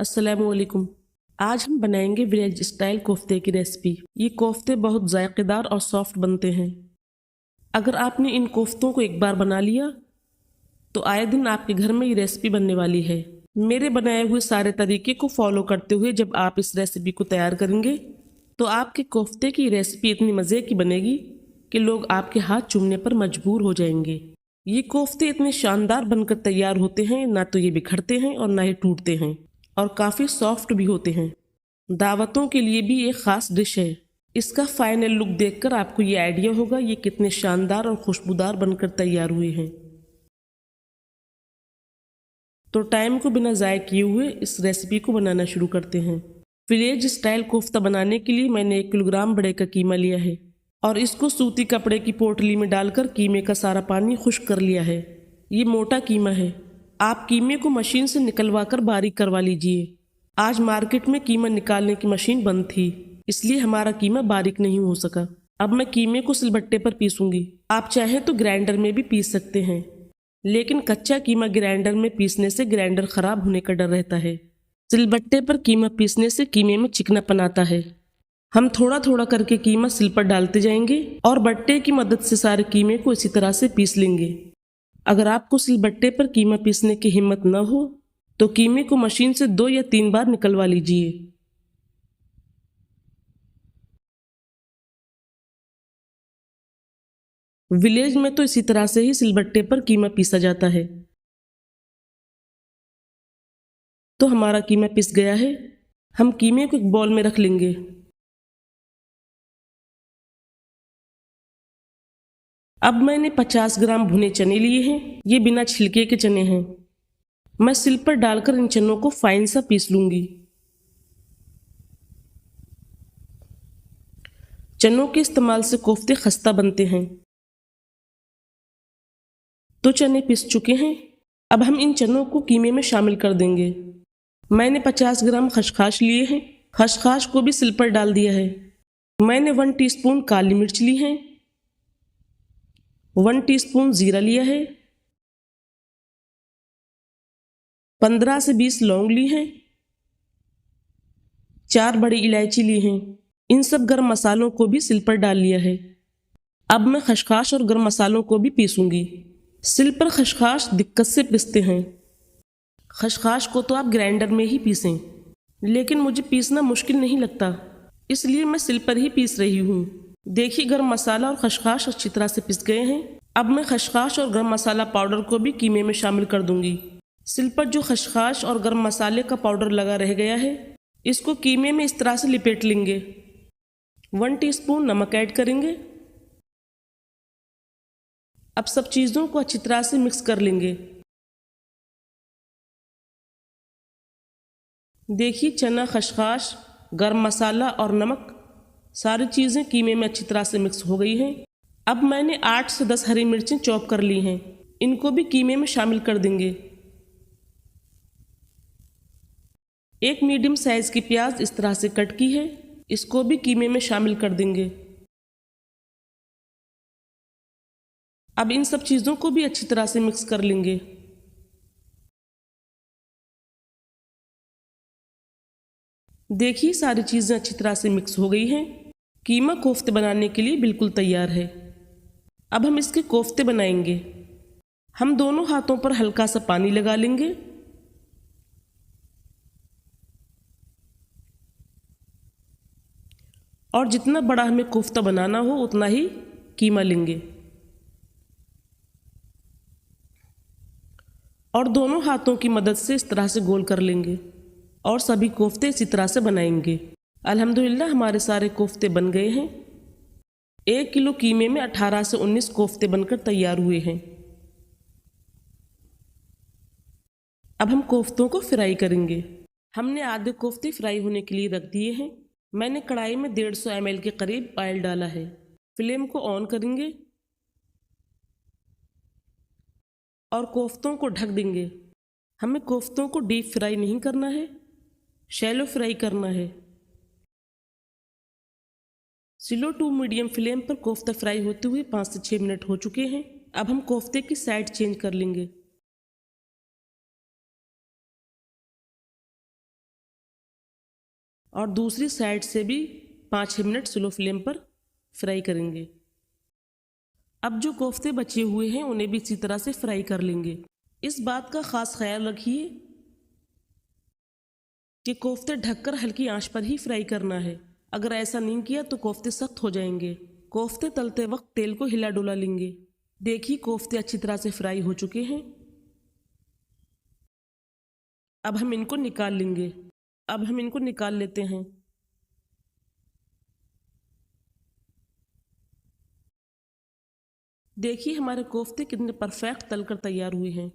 अस्सलामुअलैकुम। आज हम बनाएंगे विलेज स्टाइल कोफ्ते की रेसिपी। ये कोफ्ते बहुत जायकेदार और सॉफ्ट बनते हैं। अगर आपने इन कोफ्तों को एक बार बना लिया तो आए दिन आपके घर में ये रेसिपी बनने वाली है। मेरे बनाए हुए सारे तरीके को फॉलो करते हुए जब आप इस रेसिपी को तैयार करेंगे तो आपके कोफ्ते की रेसिपी इतनी मज़े की बनेगी कि लोग आपके हाथ चूमने पर मजबूर हो जाएंगे। ये कोफ्ते इतने शानदार बनकर तैयार होते हैं, ना तो ये बिखरते हैं और ना ही टूटते हैं, और काफ़ी सॉफ्ट भी होते हैं। दावतों के लिए भी एक ख़ास डिश है। इसका फाइनल लुक देखकर आपको ये आइडिया होगा ये कितने शानदार और खुशबूदार बनकर तैयार हुए हैं। तो टाइम को बिना ज़ाय किए हुए इस रेसिपी को बनाना शुरू करते हैं। विलेज स्टाइल कोफ्ता बनाने के लिए मैंने 1 किलोग्राम बड़े का कीमा लिया है और इसको सूती कपड़े की पोटली में डालकर कीमे का सारा पानी खुश्क कर लिया है। ये मोटा कीमा है। आप कीमे को मशीन से निकलवा कर बारीक करवा लीजिए। आज मार्केट में कीमा निकालने की मशीन बंद थी, इसलिए हमारा कीमा बारीक नहीं हो सका। अब मैं कीमे को सिलबट्टे पर पीसूंगी। आप चाहें तो ग्राइंडर में भी पीस सकते हैं, लेकिन कच्चा कीमा ग्राइंडर में पीसने से ग्राइंडर खराब होने का डर रहता है। सिलबट्टे पर कीमा पीसने से कीमे में चिकनापन आता है। हम थोड़ा थोड़ा करके कीमा सिल पर डालते जाएंगे और बट्टे की मदद से सारे कीमे को इसी तरह से पीस लेंगे। अगर आपको सिलबट्टे पर कीमा पीसने की हिम्मत न हो तो कीमे को मशीन से 2 या 3 बार निकलवा लीजिए। विलेज में तो इसी तरह से ही सिलबट्टे पर कीमा पीसा जाता है। तो हमारा कीमा पिस गया है। हम कीमे को एक बॉल में रख लेंगे। अब मैंने 50 ग्राम भुने चने लिए हैं। ये बिना छिलके के चने हैं। मैं सिल पर डालकर इन चनों को फाइन सा पीस लूंगी। चनों के इस्तेमाल से कोफ्ते खस्ता बनते हैं। तो चने पिस चुके हैं। अब हम इन चनों को कीमे में शामिल कर देंगे। मैंने 50 ग्राम खसखस लिए हैं। खसखस को भी सिल पर डाल दिया है। मैंने 1 टीस्पून काली मिर्च ली है, 1 टीस्पून जीरा लिया है, 15 से 20 लौंग ली हैं, 4 बड़ी इलायची ली हैं। इन सब गर्म मसालों को भी सिल पर डाल लिया है। अब मैं खसखस और गर्म मसालों को भी पीसूंगी। सिल पर खसखस दिक्कत से पीसते हैं। खसखस को तो आप ग्राइंडर में ही पीसें, लेकिन मुझे पीसना मुश्किल नहीं लगता, इसलिए मैं सिल पर ही पीस रही हूँ। देखिए, गरम मसाला और खसखस अच्छी तरह से पिस गए हैं। अब मैं खसखस और गरम मसाला पाउडर को भी कीमे में शामिल कर दूंगी। सिल पर जो खसखस और गरम मसाले का पाउडर लगा रह गया है, इसको कीमे में इस तरह से लिपेट लेंगे। 1 टीस्पून नमक ऐड करेंगे। अब सब चीज़ों को अच्छी तरह से मिक्स कर लेंगे। देखिए, चना, खसखस, गरम मसाला और नमक सारी चीज़ें कीमे में अच्छी तरह से मिक्स हो गई हैं। अब मैंने 8 से 10 हरी मिर्चें चॉप कर ली हैं। इनको भी कीमे में शामिल कर देंगे। एक मीडियम साइज़ की प्याज इस तरह से कट की है, इसको भी कीमे में शामिल कर देंगे। अब इन सब चीज़ों को भी अच्छी तरह से मिक्स कर लेंगे। देखिए, सारी चीज़ें अच्छी तरह से मिक्स हो गई हैं। कीमा कोफ्ते बनाने के लिए बिल्कुल तैयार है। अब हम इसके कोफ्ते बनाएंगे। हम दोनों हाथों पर हल्का सा पानी लगा लेंगे और जितना बड़ा हमें कोफ्ता बनाना हो उतना ही कीमा लेंगे और दोनों हाथों की मदद से इस तरह से गोल कर लेंगे और सभी कोफ्ते इसी तरह से बनाएंगे। अल्हम्दुलिल्लाह हमारे सारे कोफ्ते बन गए हैं। 1 किलो कीमे में 18 से 19 कोफ्ते बनकर तैयार हुए हैं। अब हम कोफ्तों को फ्राई करेंगे। हमने आधे कोफ्ते फ्राई होने के लिए रख दिए हैं। मैंने कढ़ाई में 150 ml के करीब ऑयल डाला है। फ्लेम को ऑन करेंगे और कोफ्तों को ढक देंगे। हमें कोफ्तों को डीप फ्राई नहीं करना है, शैलो फ्राई करना है। स्लो टू मीडियम फ्लेम पर कोफ्ता फ्राई होते हुए 5 से 6 मिनट हो चुके हैं। अब हम कोफ्ते की साइड चेंज कर लेंगे। और दूसरी साइड से भी 5-6 मिनट स्लो फ्लेम पर फ्राई करेंगे। अब जो कोफ्ते बचे हुए हैं उन्हें भी इसी तरह से फ्राई कर लेंगे। इस बात का खास ख्याल रखिए कि कोफ्ते ढककर हल्की आंच पर ही फ्राई करना है। अगर ऐसा नहीं किया तो कोफ्ते सख्त हो जाएंगे। कोफ्ते तलते वक्त तेल को हिला डुला लेंगे। देखिए कोफ्ते अच्छी तरह से फ्राई हो चुके हैं। अब हम इनको निकाल लेंगे। अब हम इनको निकाल लेते हैं। देखिए हमारे कोफ्ते कितने परफेक्ट तलकर तैयार हुए हैं।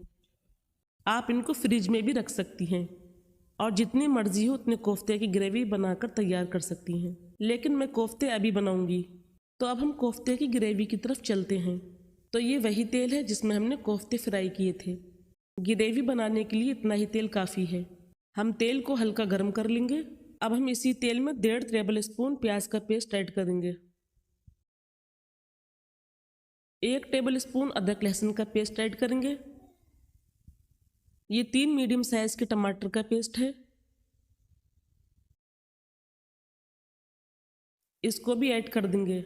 आप इनको फ्रिज में भी रख सकती हैं और जितनी मर्जी हो उतने कोफ्ते की ग्रेवी बनाकर तैयार कर सकती हैं। लेकिन मैं कोफ्ते अभी बनाऊंगी। तो अब हम कोफ्ते की ग्रेवी की तरफ चलते हैं। तो ये वही तेल है जिसमें हमने कोफ्ते फ्राई किए थे। ग्रेवी बनाने के लिए इतना ही तेल काफ़ी है। हम तेल को हल्का गर्म कर लेंगे। अब हम इसी तेल में 1.5 टेबल स्पून प्याज का पेस्ट ऐड करेंगे। 1 टेबल स्पून अदरक लहसुन का पेस्ट ऐड करेंगे। ये 3 मीडियम साइज के टमाटर का पेस्ट है, इसको भी ऐड कर देंगे।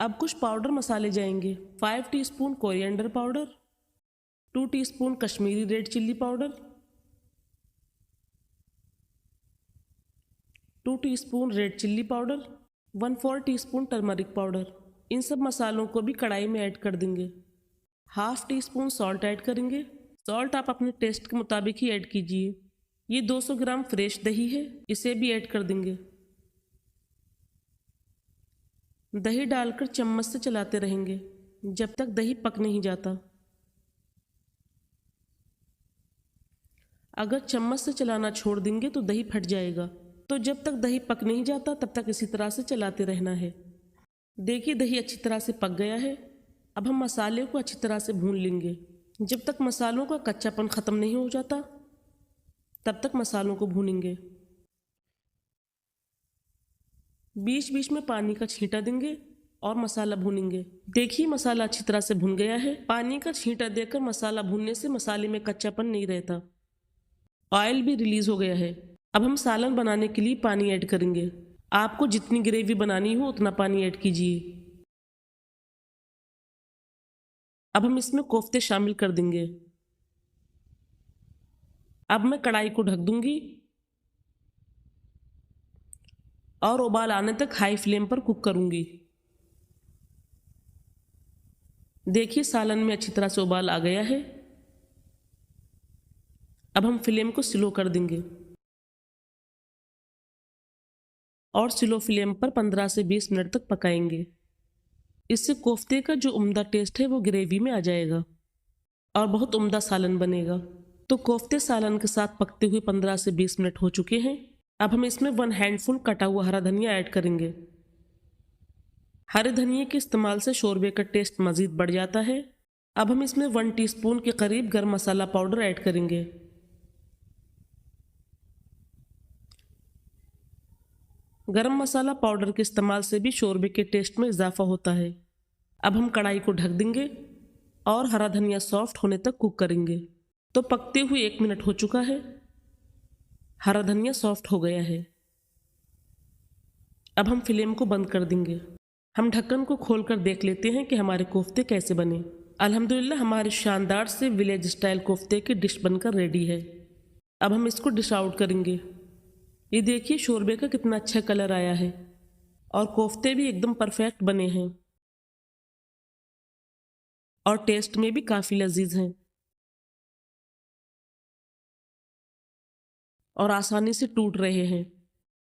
अब कुछ पाउडर मसाले जाएंगे। 5 teaspoon coriander powder, 2 teaspoon Kashmiri red chilli powder, 2 teaspoon red chilli powder, 1/4 teaspoon turmeric powder. इन सब मसालों को भी कढ़ाई में ऐड कर देंगे। 1/2 टीस्पून सॉल्ट ऐड करेंगे। सॉल्ट आप अपने टेस्ट के मुताबिक ही ऐड कीजिए। ये 200 ग्राम फ्रेश दही है, इसे भी ऐड कर देंगे। दही डालकर चम्मच से चलाते रहेंगे जब तक दही पक नहीं जाता। अगर चम्मच से चलाना छोड़ देंगे तो दही फट जाएगा। तो जब तक दही पक नहीं जाता तब तक इसी तरह से चलाते रहना है। देखिए दही अच्छी तरह से पक गया है। अब हम मसाले को अच्छी तरह से भून लेंगे। जब तक मसालों का कच्चापन ख़त्म नहीं हो जाता तब तक मसालों को भूनेंगे। बीच बीच में पानी का छींटा देंगे और मसाला भूनेंगे। देखिए मसाला अच्छी तरह से भुन गया है। पानी का छींटा देकर मसाला भूनने से मसाले में कच्चापन नहीं रहता। ऑयल भी रिलीज हो गया है। अब हम सालन बनाने के लिए पानी ऐड करेंगे। आपको जितनी ग्रेवी बनानी हो उतना पानी ऐड कीजिए। अब हम इसमें कोफ्ते शामिल कर देंगे। अब मैं कढ़ाई को ढक दूंगी और उबाल आने तक हाई फ्लेम पर कुक करूंगी। देखिए सालन में अच्छी तरह से उबाल आ गया है। अब हम फ्लेम को स्लो कर देंगे और स्लो फ्लेम पर 15 से 20 मिनट तक पकाएंगे। इससे कोफ्ते का जो उम्दा टेस्ट है वो ग्रेवी में आ जाएगा और बहुत उम्दा सालन बनेगा। तो कोफ्ते सालन के साथ पकते हुए 15 से 20 मिनट हो चुके हैं। अब हम इसमें 1 हैंडफुल कटा हुआ हरा धनिया ऐड करेंगे। हरे धनिए के इस्तेमाल से शोरबे का टेस्ट मज़ीद बढ़ जाता है। अब हम इसमें 1 टीस्पून के करीब गरम मसाला पाउडर ऐड करेंगे। गरम मसाला पाउडर के इस्तेमाल से भी शोरबे के टेस्ट में इजाफा होता है। अब हम कढ़ाई को ढक देंगे और हरा धनिया सॉफ्ट होने तक कुक करेंगे। तो पकते हुए 1 मिनट हो चुका है। हरा धनिया सॉफ्ट हो गया है। अब हम फ्लेम को बंद कर देंगे। हम ढक्कन को खोलकर देख लेते हैं कि हमारे कोफ्ते कैसे बने। अल्हम्दुलिल्लाह हमारे शानदार से विलेज स्टाइल कोफ्ते की डिश बनकर रेडी है। अब हम इसको डिश आउट करेंगे। ये देखिए शोरबे का कितना अच्छा कलर आया है और कोफ्ते भी एकदम परफेक्ट बने हैं और टेस्ट में भी काफ़ी लजीज हैं और आसानी से टूट रहे हैं।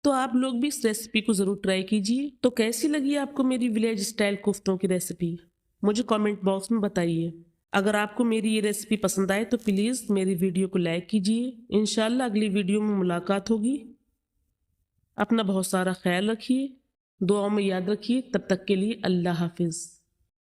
तो आप लोग भी इस रेसिपी को ज़रूर ट्राई कीजिए। तो कैसी लगी आपको मेरी विलेज स्टाइल कोफ्तों की रेसिपी, मुझे कमेंट बॉक्स में बताइए। अगर आपको मेरी ये रेसिपी पसंद आए तो प्लीज़ मेरी वीडियो को लाइक कीजिए। इंशाल्लाह अगली वीडियो में मुलाकात होगी। अपना बहुत सारा ख्याल रखिए, दुआओं में याद रखिए। तब तक के लिए अल्लाह हाफिज़।